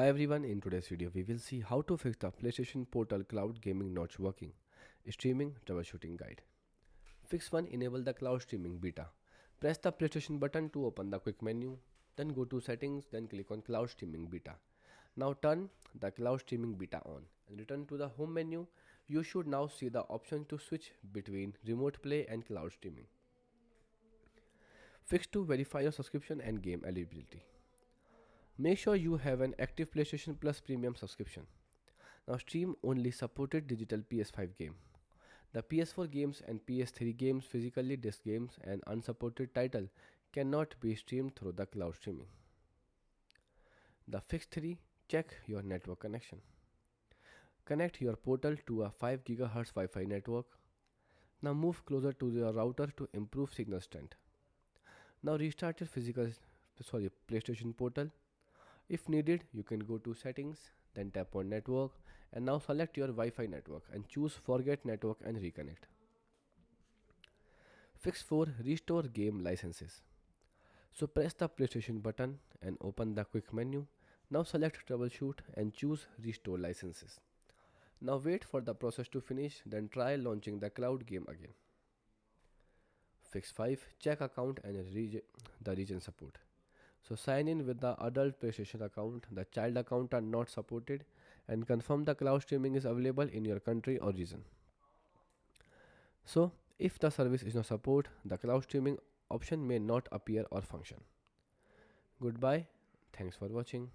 Hi everyone, in today's video we will see how to fix the PlayStation Portal cloud gaming not working. Streaming troubleshooting guide. Fix 1. Enable the cloud streaming beta. Press the PlayStation button to open the quick menu, then go to settings, then click on cloud streaming beta. Now turn the cloud streaming beta on and return to the home menu. You should now see the option to switch between remote play and cloud streaming. Fix 2. Verify your subscription and game eligibility. Make sure you have an active PlayStation Plus premium subscription. Now stream only supported digital PS5 game. The PS4 games and PS3 games, physically disc games and unsupported title cannot be streamed through the cloud streaming. The fix 3. Check your network connection. Connect your portal to a 5 GHz Wi-Fi network. Now move closer to your router to improve signal strength. Now restart your PlayStation portal. If needed, you can go to settings, then tap on network and now select your Wi-Fi network and choose forget network and reconnect. Fix 4. Restore game licenses. So press the PlayStation button and open the quick menu. Now select troubleshoot and choose restore licenses. Now wait for the process to finish, then try launching the cloud game again. Fix 5. Check account and the region support. So sign in with the adult PlayStation account, the child account are not supported, and confirm the cloud streaming is available in your country or region. So if the service is not support, the cloud streaming option may not appear or function. Goodbye. Thanks for watching.